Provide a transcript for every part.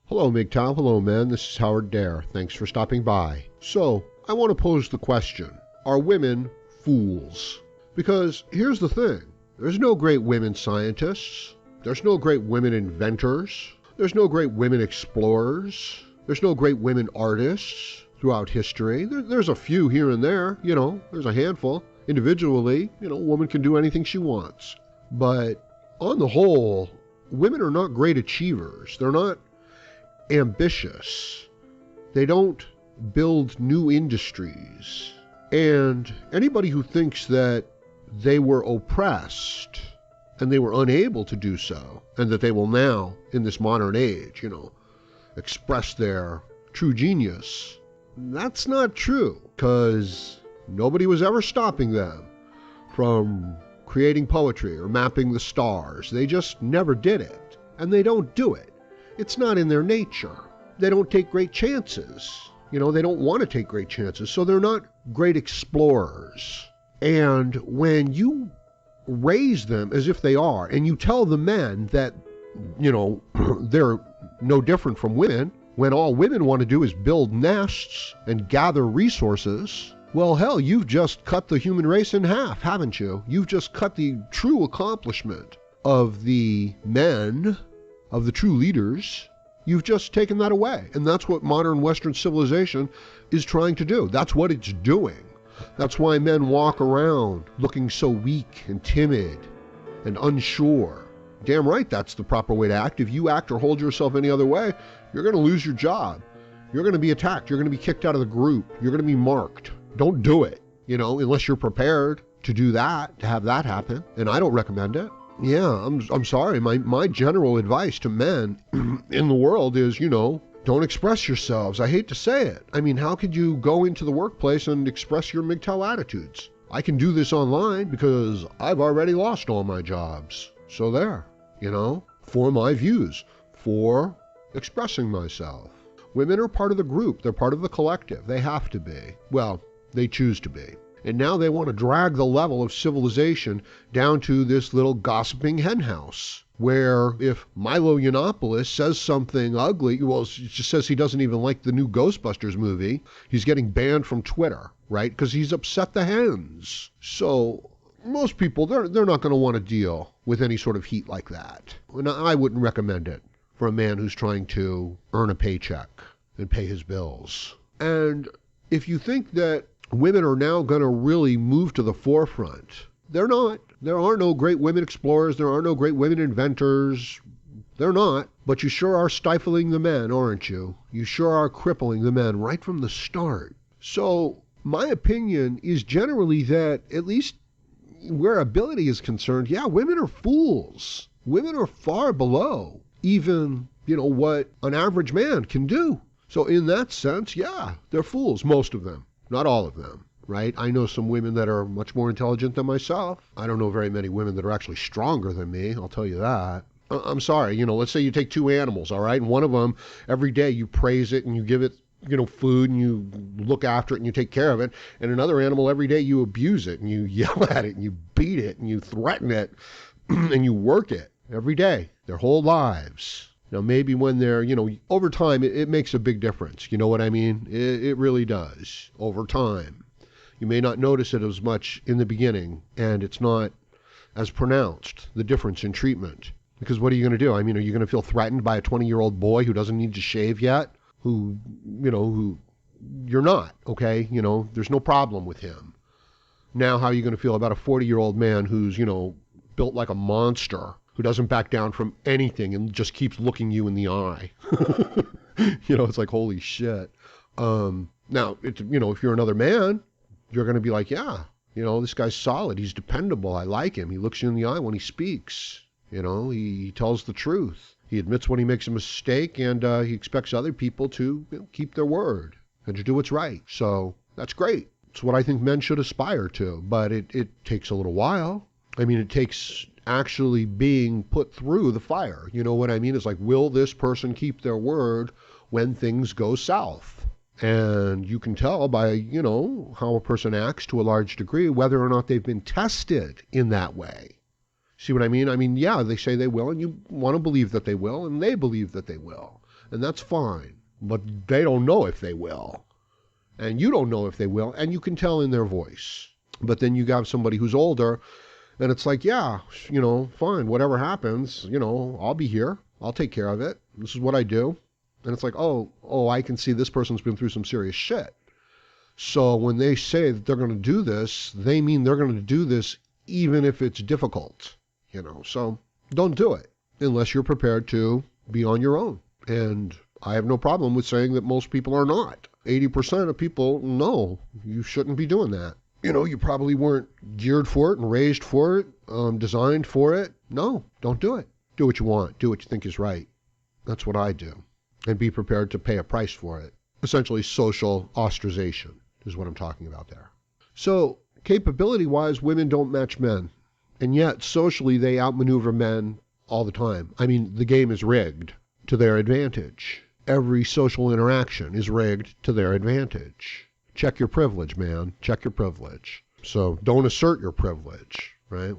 Hello, MGTOW. Hello, men. This is Howard Dare. Thanks for stopping by. So, I want to pose the question, are women fools? Because here's the thing. There's no great women scientists. There's no great women inventors. There's no great women explorers. There's no great women artists throughout history. There's a few here and there, there's a handful. Individually, a woman can do anything she wants. But on the whole, women are not great achievers. They're not ambitious. They don't build new industries. And anybody who thinks that they were oppressed and they were unable to do so, and that they will now, in this modern age, express their true genius, that's not true, because nobody was ever stopping them from creating poetry or mapping the stars. They just never did it, and they don't do it. It's not in their nature. They don't take great chances. They don't want to take great chances, so they're not great explorers. And when you raise them as if they are, and you tell the men that, they're no different from women, when all women want to do is build nests and gather resources, well, hell, you've just cut the human race in half, haven't you? You've just cut the true accomplishment of the men, of the true leaders. You've just taken that away. And that's what modern Western civilization is trying to do. That's what it's doing. That's why men walk around looking so weak and timid and unsure. Damn right, that's the proper way to act. If you act or hold yourself any other way, you're going to lose your job. You're going to be attacked. You're going to be kicked out of the group. You're going to be marked. Don't do it, unless you're prepared to do that, to have that happen. And I don't recommend it. Yeah, I'm sorry. My general advice to men in the world is, don't express yourselves. I hate to say it. I mean, how could you go into the workplace and express your MGTOW attitudes? I can do this online because I've already lost all my jobs. So there, for my views, for expressing myself. Women are part of the group. They're part of the collective. They have to be. Well, they choose to be. And now they want to drag the level of civilization down to this little gossiping henhouse, where if Milo Yiannopoulos says something ugly, well, it just says he doesn't even like the new Ghostbusters movie, he's getting banned from Twitter, right? Because he's upset the hens. So most people, they're not going to want to deal with any sort of heat like that. And I wouldn't recommend it for a man who's trying to earn a paycheck and pay his bills. And if you think that women are now going to really move to the forefront, they're not. There are no great women explorers. There are no great women inventors. They're not. But you sure are stifling the men, aren't you? You sure are crippling the men right from the start. So my opinion is generally that, at least where ability is concerned, yeah, women are fools. Women are far below even, what an average man can do. So in that sense, yeah, they're fools, most of them. Not all of them, right? I know some women that are much more intelligent than myself. I don't know very many women that are actually stronger than me, I'll tell you that. I'm sorry, let's say you take two animals, all right? And one of them, every day you praise it and you give it, food, and you look after it and you take care of it. And another animal, every day you abuse it and you yell at it and you beat it and you threaten it and you work it every day, their whole lives. Now, maybe when they're, over time, it makes a big difference. You know what I mean? It really does, over time. You may not notice it as much in the beginning, and it's not as pronounced, the difference in treatment. Because what are you going to do? I mean, are you going to feel threatened by a 20-year-old boy who doesn't need to shave yet? Who you're not, okay? There's no problem with him. Now, how are you going to feel about a 40-year-old man who's, built like a monster, who doesn't back down from anything and just keeps looking you in the eye? It's like, holy shit. Now, if you're another man, you're going to be like, yeah, this guy's solid. He's dependable. I like him. He looks you in the eye when he speaks. He tells the truth. He admits when he makes a mistake, and he expects other people to keep their word and to do what's right. So that's great. It's what I think men should aspire to, but it takes a little while. I mean, it takes actually being put through the fire. You know what I mean? It's like, will this person keep their word when things go south? And you can tell by, how a person acts to a large degree whether or not they've been tested in that way. See what I mean? I mean, yeah, they say they will, and you want to believe that they will, and they believe that they will. And that's fine. But they don't know if they will. And you don't know if they will. And you can tell in their voice. But then you have somebody who's older, and it's like, yeah, fine, whatever happens, I'll be here. I'll take care of it. This is what I do. And it's like, oh, I can see this person's been through some serious shit. So when they say that they're going to do this, they mean they're going to do this even if it's difficult, So don't do it unless you're prepared to be on your own. And I have no problem with saying that most people are not. 80% of people, no, you shouldn't be doing that. You probably weren't geared for it and raised for it, designed for it. No, don't do it. Do what you want. Do what you think is right. That's what I do. And be prepared to pay a price for it. Essentially, social ostracization is what I'm talking about there. So, capability-wise, women don't match men. And yet, socially, they outmaneuver men all the time. I mean, the game is rigged to their advantage. Every social interaction is rigged to their advantage. Check your privilege, man. Check your privilege. So don't assert your privilege, right?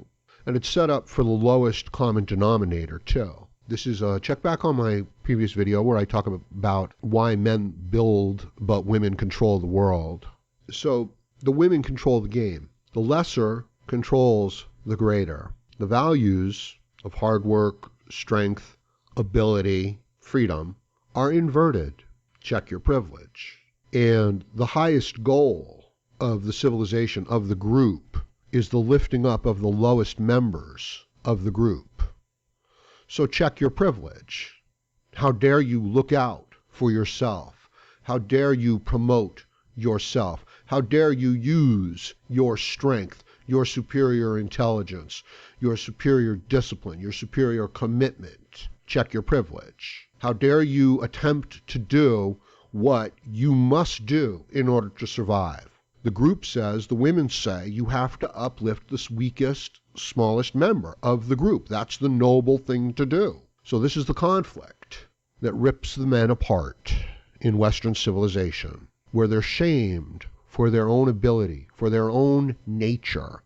And it's set up for the lowest common denominator, too. This is check back on my previous video where I talk about why men build but women control the world. So the women control the game. The lesser controls the greater. The values of hard work, strength, ability, freedom are inverted. Check your privilege. And the highest goal of the civilization of the group is the lifting up of the lowest members of the group. So check your privilege. How dare you look out for yourself? How dare you promote yourself? How dare you use your strength, your superior intelligence, your superior discipline, your superior commitment? Check your privilege. How dare you attempt to do what you must do in order to survive? The group says, the women say, you have to uplift the weakest, smallest member of the group. That's the noble thing to do. So this is the conflict that rips the men apart in Western civilization, where they're shamed for their own ability, for their own nature.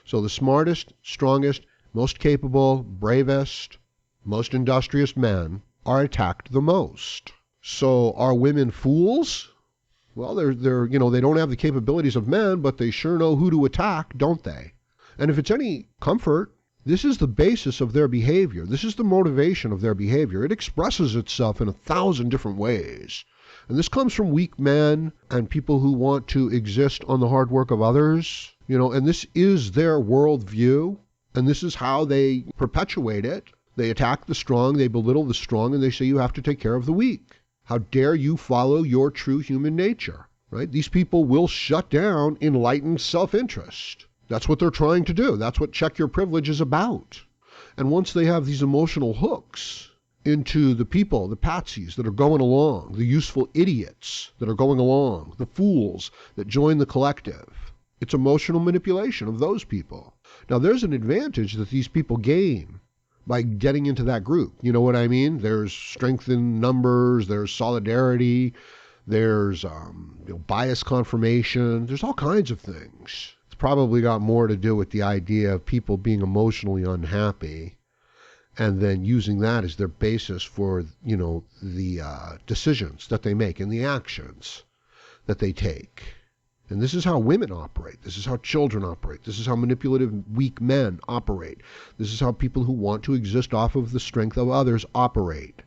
So the smartest, strongest, most capable, bravest, most industrious men are attacked the most. So are women fools? Well, they don't have the capabilities of men, but they sure know who to attack, don't they? And if it's any comfort, this is the basis of their behavior. This is the motivation of their behavior. It expresses itself in 1,000 different ways. And this comes from weak men and people who want to exist on the hard work of others, and this is their worldview, and this is how they perpetuate it. They attack the strong, they belittle the strong, and they say you have to take care of the weak. How dare you follow your true human nature, right? These people will shut down enlightened self-interest. That's what they're trying to do. That's what check your privilege is about. And once they have these emotional hooks into the people, the patsies that are going along, the useful idiots that are going along, the fools that join the collective, it's emotional manipulation of those people. Now, there's an advantage that these people gain by getting into that group. You know what I mean? There's strength in numbers, there's solidarity, there's bias confirmation, there's all kinds of things. It's probably got more to do with the idea of people being emotionally unhappy and then using that as their basis for, the decisions that they make and the actions that they take. And this is how women operate. This is how children operate. This is how manipulative, weak men operate. This is how people who want to exist off of the strength of others operate.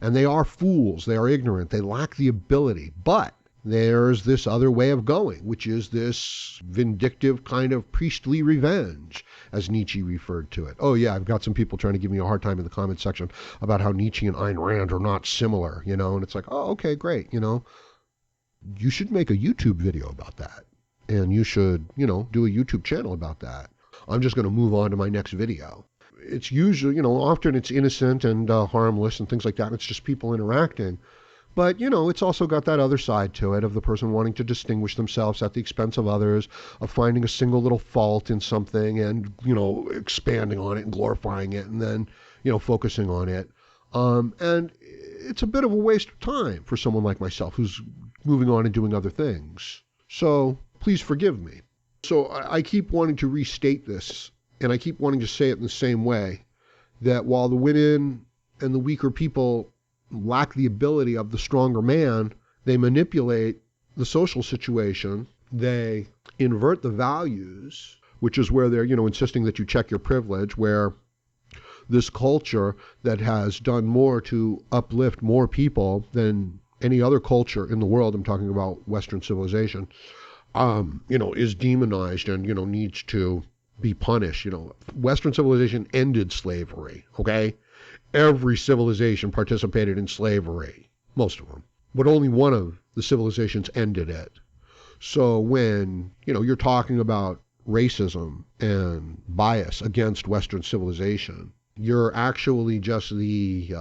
And they are fools. They are ignorant. They lack the ability. But there's this other way of going, which is this vindictive kind of priestly revenge, as Nietzsche referred to it. Oh, yeah, I've got some people trying to give me a hard time in the comment section about how Nietzsche and Ayn Rand are not similar, and it's like, oh, okay, great, You should make a YouTube video about that. And you should, do a YouTube channel about that. I'm just going to move on to my next video. It's usually, often it's innocent and harmless and things like that. It's just people interacting. But, it's also got that other side to it of the person wanting to distinguish themselves at the expense of others, of finding a single little fault in something and, expanding on it and glorifying it and then, focusing on it. And it's a bit of a waste of time for someone like myself who's moving on and doing other things. So please forgive me. So I keep wanting to restate this, and I keep wanting to say it in the same way, that while the women and the weaker people lack the ability of the stronger man, they manipulate the social situation, they invert the values, which is where they're, insisting that you check your privilege, where this culture that has done more to uplift more people than any other culture in the world, I'm talking about Western civilization, is demonized and, needs to be punished. Western civilization ended slavery, okay? Every civilization participated in slavery, most of them, but only one of the civilizations ended it. So when, you're talking about racism and bias against Western civilization, you're actually just the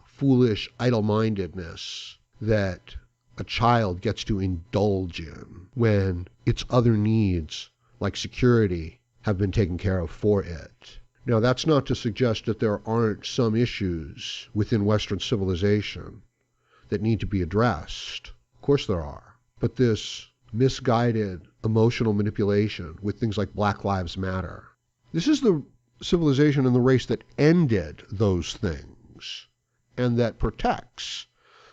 foolish idle-mindedness that a child gets to indulge in when its other needs, like security, have been taken care of for it. Now, that's not to suggest that there aren't some issues within Western civilization that need to be addressed. Of course there are. But this misguided emotional manipulation with things like Black Lives Matter, this is the civilization and the race that ended those things and that protects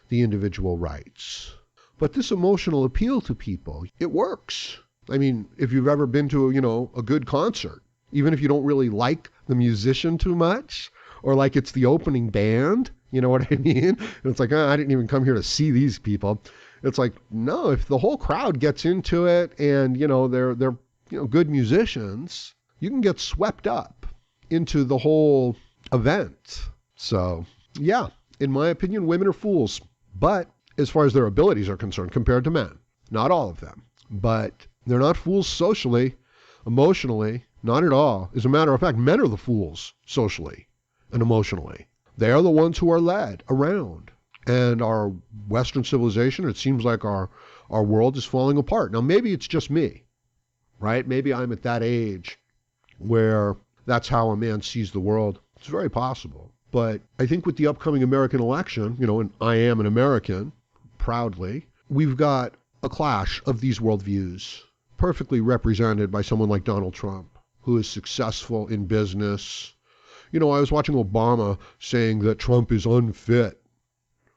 the individual rights. But this emotional appeal to people, it works. I mean, if you've ever been to, a good concert, even if you don't really like the musician too much, or like it's the opening band, you know what I mean? And it's like, I didn't even come here to see these people. It's like, no, if the whole crowd gets into it and, they're good musicians, you can get swept up into the whole event. So, yeah, in my opinion, women are fools. But as far as their abilities are concerned, compared to men, not all of them, but they're not fools socially, emotionally, not at all. As a matter of fact, men are the fools socially and emotionally. They are the ones who are led around. And our Western civilization, it seems like our world is falling apart. Now, maybe it's just me, right? Maybe I'm at that age where that's how a man sees the world. It's very possible. But I think with the upcoming American election, and I am an American, proudly, we've got a clash of these worldviews, perfectly represented by someone like Donald Trump, who is successful in business. I was watching Obama saying that Trump is unfit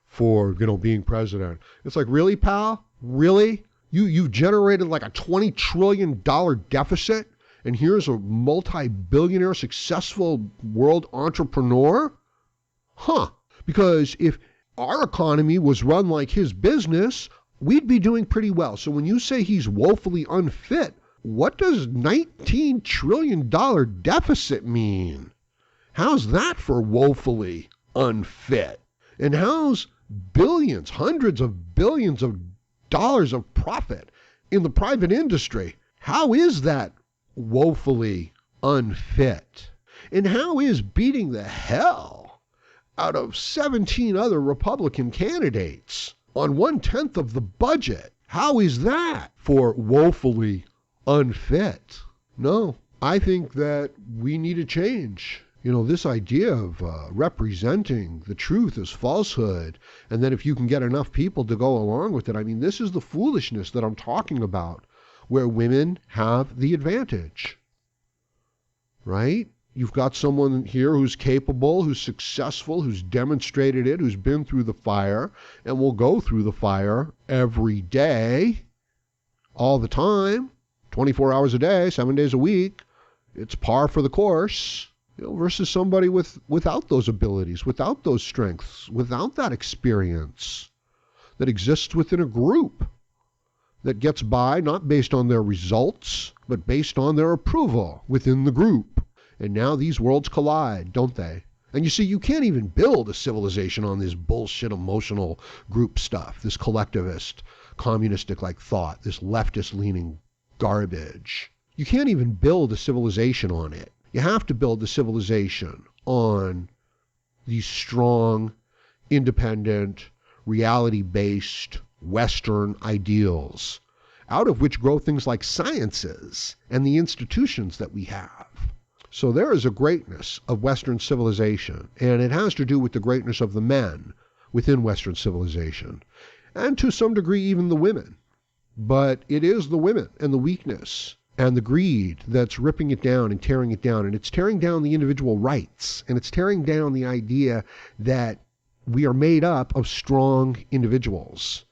for, being president. It's like, really, pal? Really? You've generated like a $20 trillion deficit, and here's a multi-billionaire successful world entrepreneur? Huh. Because if our economy was run like his business, we'd be doing pretty well. So when you say he's woefully unfit, what does $19 trillion deficit mean? How's that for woefully unfit? And how's billions, hundreds of billions of dollars of profit in the private industry? How is that woefully unfit? And how is beating the hell out of 17 other Republican candidates on 1/10 of the budget? How is that for woefully unfit? No, I think that we need a change. This idea of representing the truth as falsehood, and then if you can get enough people to go along with it, this is the foolishness that I'm talking about, where women have the advantage, right? You've got someone here who's capable, who's successful, who's demonstrated it, who's been through the fire, and will go through the fire every day, all the time, 24 hours a day, 7 days a week. It's par for the course. Versus somebody without those abilities, without those strengths, without that experience that exists within a group that gets by not based on their results, but based on their approval within the group. And now these worlds collide, don't they? And you see, you can't even build a civilization on this bullshit emotional group stuff, this collectivist, communistic-like thought, this leftist-leaning garbage. You can't even build a civilization on it. You have to build the civilization on these strong, independent, reality-based Western ideals, out of which grow things like sciences and the institutions that we have. So there is a greatness of Western civilization, and it has to do with the greatness of the men within Western civilization, and to some degree even the women. But it is the women and the weakness and the greed that's ripping it down and tearing it down. And it's tearing down the individual rights. And it's tearing down the idea that we are made up of strong individuals,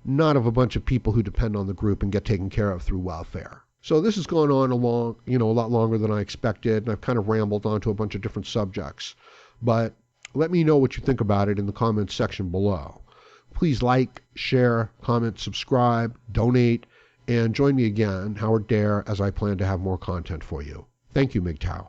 not of a bunch of people who depend on the group and get taken care of through welfare. So this has gone on a lot longer than I expected, and I've kind of rambled onto a bunch of different subjects. But let me know what you think about it in the comments section below. Please like, share, comment, subscribe, donate, and join me again, Howard Dare, as I plan to have more content for you. Thank you, MGTOW.